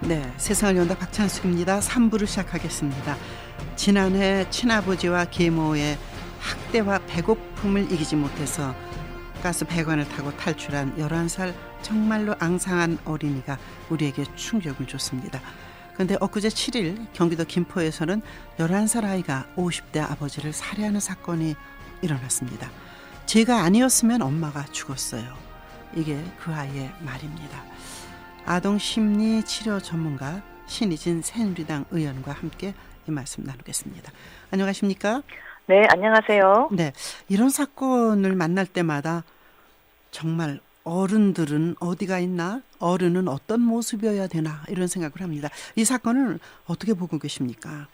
네, 세상을 연다 박찬숙입니다. 3부를 시작하겠습니다. 지난해 친아버지와 계모의 학대와 배고픔을 이기지 못해서 가스 배관을 타고 탈출한 11살 정말로 앙상한 어린이가 우리에게 충격을 줬습니다. 그런데 엊그제 7일 경기도 김포에서는 11살 아이가 50대 아버지를 살해하는 사건이 일어났습니다. 제가 아니었으면 엄마가 죽었어요. 이게 그 아이의 말입니다. 아동심리치료 전문가 신희진 새누리당 의원과 함께 이 말씀 나누겠습니다. 안녕하십니까? 네, 안녕하세요. 네, 이런 사건을 만날 때마다 정말 어른들은 어디가 있나? 어른은 어떤 모습이어야 되나? 이런 생각을 합니다. 이 사건을 어떻게 보고 계십니까?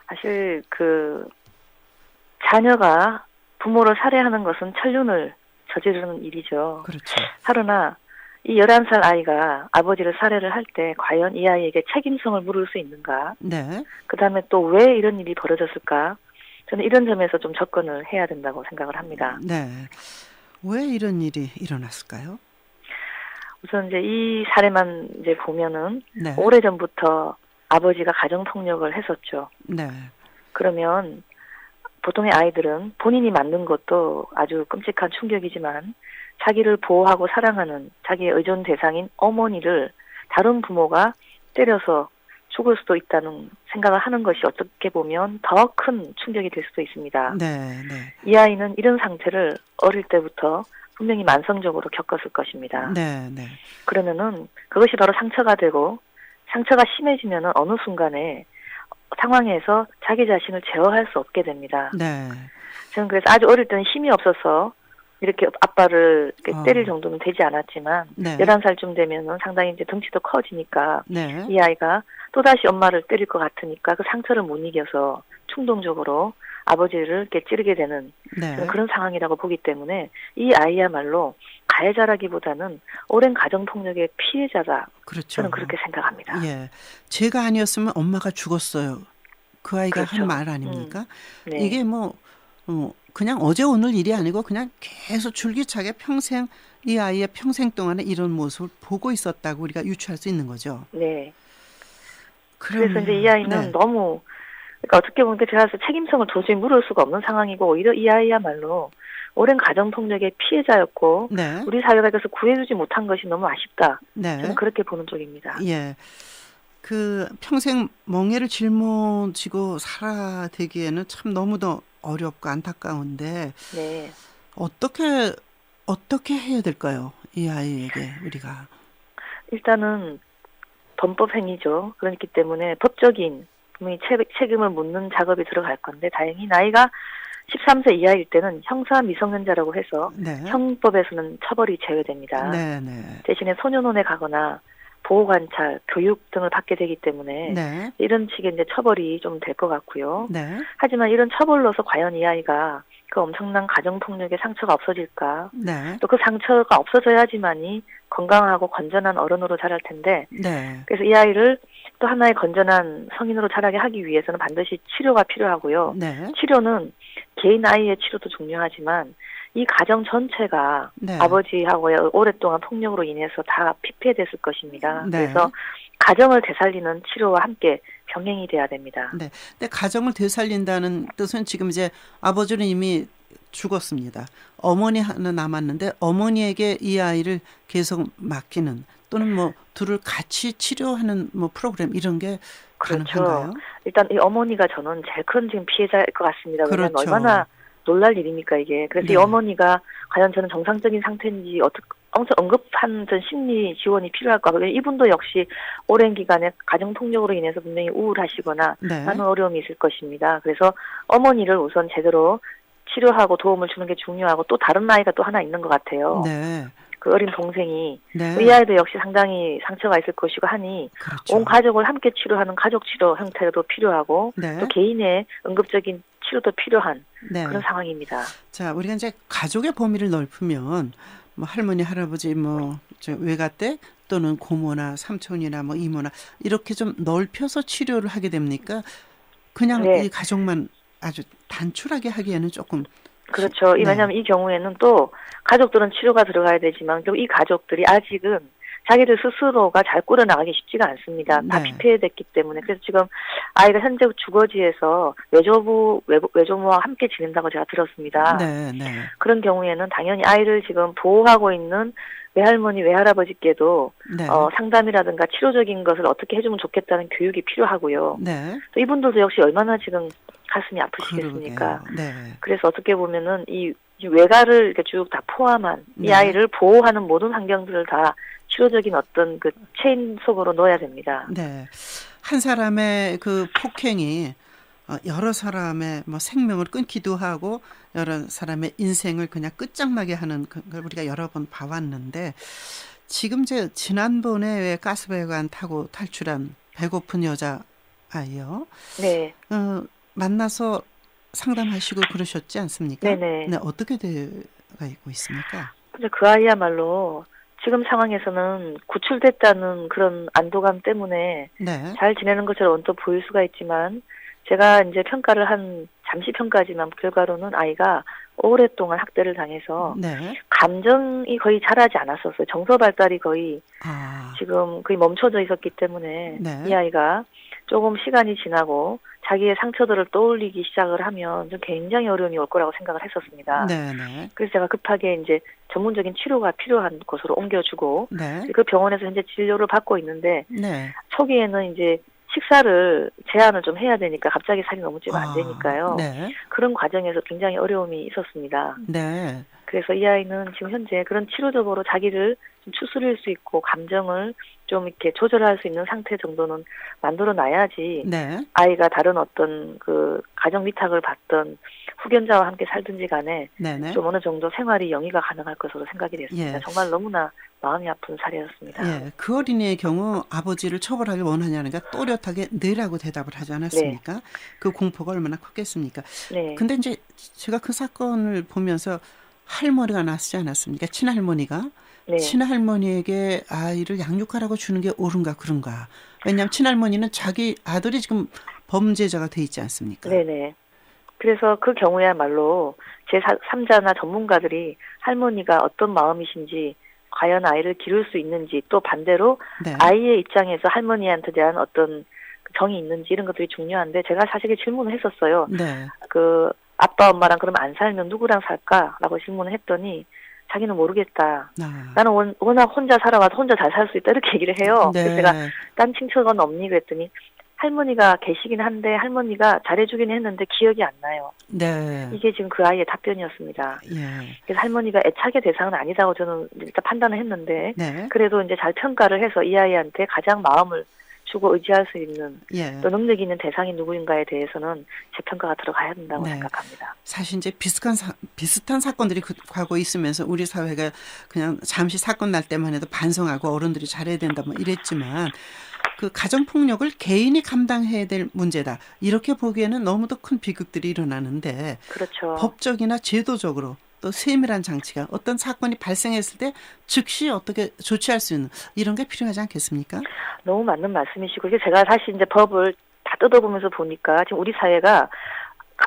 사실 자녀가 부모를 살해하는 것은 천륜을 저지르는 일이죠. 그렇죠. 하루나 이 11살 아이가 아버지를 살해를 할 때 과연 이 아이에게 책임성을 물을 수 있는가? 네. 그다음에 또 왜 이런 일이 벌어졌을까? 저는 이런 점에서 좀 접근을 해야 된다고 생각을 합니다. 네. 왜 이런 일이 일어났을까요? 우선 이제 이 사례만 이제 보면은 네. 오래전부터 아버지가 가정폭력을 했었죠. 네. 그러면 보통의 아이들은 본인이 만든 것도 아주 끔찍한 충격이지만 자기를 보호하고 사랑하는 자기의 의존 대상인 어머니를 다른 부모가 때려서 죽을 수도 있다는 생각을 하는 것이 어떻게 보면 더 큰 충격이 될 수도 있습니다. 네. 네. 이 아이는 이런 상태를 어릴 때부터 분명히 만성적으로 겪었을 것입니다. 네. 네. 그러면은 그것이 바로 상처가 되고 상처가 심해지면은 어느 순간에 상황에서 자기 자신을 제어할 수 없게 됩니다. 네. 저는 그래서 아주 어릴 때는 힘이 없어서 이렇게 아빠를 이렇게 때릴 정도는 되지 않았지만 네. 11살쯤 되면은 상당히 이제 덩치도 커지니까 네. 이 아이가 또다시 엄마를 때릴 것 같으니까 그 상처를 못 이겨서 충동적으로 아버지를 이렇게 찌르게 되는 네. 그런 상황이라고 보기 때문에 이 아이야말로 가해자라기보다는 오랜 가정폭력의 피해자다. 그렇죠. 저는 그렇게 생각합니다. 예. 제가 아니었으면 엄마가 죽었어요. 그 아이가 그렇죠. 한 말 아닙니까? 네. 이게 그냥 어제 오늘 일이 아니고 그냥 계속 줄기차게 평생 이 아이의 평생 동안에 이런 모습을 보고 있었다고 우리가 유추할 수 있는 거죠. 네. 그러면, 그래서 이제 이 아이는 네. 너무 그러니까 어떻게 보면 제가 책임성을 도저히 물을 수가 없는 상황이고 오히려 이 아이야말로 오랜 가정폭력의 피해자였고 네. 우리 사회가 그래서 구해주지 못한 것이 너무 아쉽다. 네. 저는 그렇게 보는 쪽입니다. 예. 평생 멍에를 짊어지고 살아되기에는 참 너무도 어렵고 안타까운데 네. 어떻게 해야 될까요? 이 아이에게 우리가. 일단은 범법 행위죠. 그렇기 때문에 법적인 분명히 책임을 묻는 작업이 들어갈 건데 다행히 나이가 13세 이하일 때는 형사 미성년자라고 해서 네. 형법에서는 처벌이 제외됩니다. 네. 네. 대신에 소년원에 가거나 보호관찰, 교육 등을 받게 되기 때문에 네. 이런 식의 이제 처벌이 좀 될 것 같고요. 네. 하지만 이런 처벌로서 과연 이 아이가 그 엄청난 가정폭력의 상처가 없어질까? 네. 또 그 상처가 없어져야지만이 건강하고 건전한 어른으로 자랄 텐데 네. 그래서 이 아이를 또 하나의 건전한 성인으로 자라게 하기 위해서는 반드시 치료가 필요하고요. 네. 치료는 개인 아이의 치료도 중요하지만 이 가정 전체가 네. 아버지하고의 오랫동안 폭력으로 인해서 다 피폐됐을 것입니다. 네. 그래서 가정을 되살리는 치료와 함께 병행이 돼야 됩니다. 네. 근데 가정을 되살린다는 뜻은 지금 이제 아버지는 이미 죽었습니다. 어머니 하나 남았는데 어머니에게 이 아이를 계속 맡기는 또는 둘을 같이 치료하는 프로그램 이런 게 그렇죠. 가능한가요? 일단 이 어머니가 저는 제일 큰 지금 피해자일 것 같습니다. 왜냐하면 그렇죠. 얼마나 놀랄 일입니까 이게. 그래서 네. 이 어머니가 과연 저는 정상적인 상태인지 엄청 응급한 전 심리 지원이 필요할 것 같고요. 이분도 역시 오랜 기간에 가정폭력으로 인해서 분명히 우울하시거나 네. 하는 어려움이 있을 것입니다. 그래서 어머니를 우선 제대로 치료하고 도움을 주는 게 중요하고 또 다른 아이가 또 하나 있는 것 같아요. 네. 그 어린 동생이 네. 이 아이도 역시 상당히 상처가 있을 것이고 하니 그렇죠. 온 가족을 함께 치료하는 가족 치료 형태도 필요하고 네. 또 개인의 응급적인 치료도 필요한 네. 그런 상황입니다. 자, 우리가 이제 가족의 범위를 넓히면 할머니, 할아버지, 외가댁 또는 고모나 삼촌이나 이모나 이렇게 좀 넓혀서 치료를 하게 됩니까? 그냥 네. 이 가족만 아주 단출하게 하기에는 조금 그렇죠. 네. 왜냐하면 이 경우에는 또 가족들은 치료가 들어가야 되지만 또 이 가족들이 아직은 자기들 스스로가 잘 꾸려나가기 쉽지가 않습니다. 다 네. 피폐해됐기 때문에. 그래서 지금 아이가 현재 주거지에서 외조부와 함께 지낸다고 제가 들었습니다. 네, 네. 그런 경우에는 당연히 아이를 지금 보호하고 있는 외할머니, 외할아버지께도 네. 상담이라든가 치료적인 것을 어떻게 해주면 좋겠다는 교육이 필요하고요. 네. 또 이분들도 역시 얼마나 지금 가슴이 아프시겠습니까? 그러게요. 네. 그래서 어떻게 보면은 이 외가를 이렇게 쭉 다 포함한 이 네. 아이를 보호하는 모든 환경들을 다 치료적인 어떤 그 체인 속으로 넣어야 됩니다. 네. 한 사람의 그 폭행이 여러 사람의 뭐 생명을 끊기도 하고 여러 사람의 인생을 그냥 끝장나게 하는 걸 우리가 여러 번 봐왔는데 지금 지난번에 왜 가스배관 타고 탈출한 배고픈 여자 아이요. 네. 만나서 상담하시고 그러셨지 않습니까? 네네. 네, 어떻게 되고 있습니까? 근데 그 아이야말로 지금 상황에서는 구출됐다는 그런 안도감 때문에 네. 잘 지내는 것처럼 언뜻 보일 수가 있지만 제가 이제 평가를 한 잠시 평가지만 결과로는 아이가 오랫동안 학대를 당해서 네. 감정이 거의 자라지 않았었어요. 정서 발달이 거의 지금 거의 멈춰져 있었기 때문에 네. 이 아이가 조금 시간이 지나고 자기의 상처들을 떠올리기 시작을 하면 좀 굉장히 어려움이 올 거라고 생각을 했었습니다. 네, 네. 그래서 제가 급하게 이제 전문적인 치료가 필요한 곳으로 옮겨주고 네. 그 병원에서 현재 진료를 받고 있는데 네. 초기에는 이제 식사를 제한을 좀 해야 되니까 갑자기 살이 너무 찌면 안 되니까요. 네. 그런 과정에서 굉장히 어려움이 있었습니다. 네. 그래서 이 아이는 지금 현재 그런 치료적으로 자기를 좀 추스릴 수 있고 감정을 좀 이렇게 조절할 수 있는 상태 정도는 만들어 놔야지 네. 아이가 다른 어떤 그 가정 위탁을 받던 후견자와 함께 살든지 간에 네네. 좀 어느 정도 생활이 영위가 가능할 것으로 생각이 됐습니다. 예. 정말 너무나 마음이 아픈 사례였습니다. 예, 그 어린이의 경우 아버지를 처벌하길 원하냐니까 또렷하게 네라고 대답을 하지 않았습니까? 네. 그 공포가 얼마나 컸겠습니까? 네. 근데 이제 제가 그 사건을 보면서 할머니가 나서지 않았습니까? 친할머니가. 네. 친할머니에게 아이를 양육하라고 주는 게 옳은가 그런가. 왜냐하면 친할머니는 자기 아들이 지금 범죄자가 돼 있지 않습니까? 네네. 그래서 그 경우야말로 제3자나 전문가들이 할머니가 어떤 마음이신지 과연 아이를 기를 수 있는지 또 반대로 네. 아이의 입장에서 할머니한테 대한 어떤 정이 있는지 이런 것들이 중요한데 제가 사실 질문을 했었어요. 네. 그 아빠 엄마랑 그러면 안 살면 누구랑 살까라고 질문을 했더니 자기는 모르겠다. 나는 워낙 혼자 살아와서 혼자 잘 살 수 있다 이렇게 얘기를 해요. 네. 그래서 제가 딴 친척은 없니 그랬더니 할머니가 계시긴 한데 할머니가 잘해주긴 했는데 기억이 안 나요. 네. 이게 지금 그 아이의 답변이었습니다. 예. 그래서 할머니가 애착의 대상은 아니다고 저는 일단 판단을 했는데 네. 그래도 이제 잘 평가를 해서 이 아이한테 가장 마음을 주고 의지할 수 있는 예. 또 능력이 있는 대상이 누구인가에 대해서는 재평가가 들어가야 된다고 네. 생각합니다. 사실 이제 비슷한 사건들이 가고 있으면서 우리 사회가 그냥 잠시 사건 날 때만 해도 반성하고 어른들이 잘해야 된다 뭐 이랬지만 그 가정폭력을 개인이 감당해야 될 문제다. 이렇게 보기에는 너무도 큰 비극들이 일어나는데 그렇죠. 법적이나 제도적으로 또 세밀한 장치가 어떤 사건이 발생했을 때 즉시 어떻게 조치할 수 있는 이런 게 필요하지 않겠습니까? 너무 맞는 말씀이시고 이게 제가 사실 이제 법을 다 뜯어보면서 보니까 지금 우리 사회가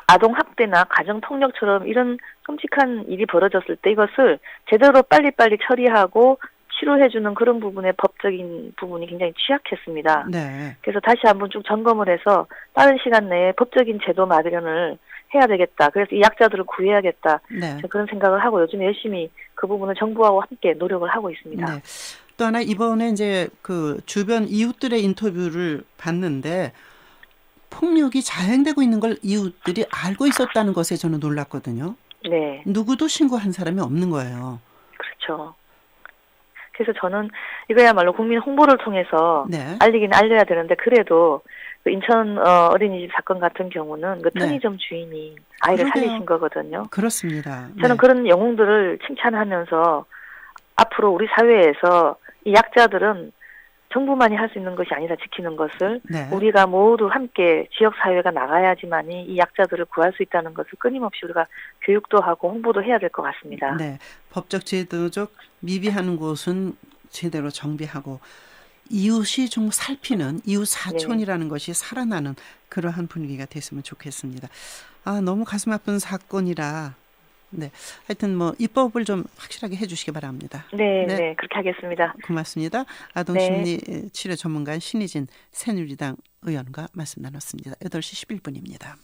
아동 학대나 가정 폭력처럼 이런 끔찍한 일이 벌어졌을 때 이것을 제대로 빨리빨리 처리하고 치료해주는 그런 부분의 법적인 부분이 굉장히 취약했습니다. 네. 그래서 다시 한번 쭉 점검을 해서 빠른 시간 내에 법적인 제도 마련을 해야 되겠다. 그래서 이 약자들을 구해야겠다. 네. 그런 생각을 하고 요즘 열심히 그 부분을 정부하고 함께 노력을 하고 있습니다. 네. 또 하나 이번에 이제 그 주변 이웃들의 인터뷰를 봤는데 폭력이 자행되고 있는 걸 이웃들이 알고 있었다는 것에 저는 놀랐거든요. 네. 누구도 신고한 사람이 없는 거예요. 그렇죠. 그래서 저는 이거야말로 국민 홍보를 통해서 네. 알리긴 알려야 되는데 그래도 그 인천 어린이집 사건 같은 경우는 그 편의점 네. 주인이 아이를 그러게요. 살리신 거거든요. 그렇습니다. 저는 네. 그런 영웅들을 칭찬하면서 앞으로 우리 사회에서 이 약자들은 정부만이 할 수 있는 것이 아니다 지키는 것을 네. 우리가 모두 함께 지역사회가 나가야지만이 이 약자들을 구할 수 있다는 것을 끊임없이 우리가 교육도 하고 홍보도 해야 될 것 같습니다. 네. 법적 제도적 미비한 곳은 제대로 정비하고 이웃이 좀 살피는 이웃 사촌이라는 것이 살아나는 그러한 분위기가 됐으면 좋겠습니다. 아, 너무 가슴 아픈 사건이라 네. 하여튼 뭐 입법을 좀 확실하게 해주시기 바랍니다. 네, 네, 그렇게 하겠습니다. 고맙습니다. 아동심리 치료 전문가 신희진 새누리당 의원과 말씀 나눴습니다. 8시 11분입니다.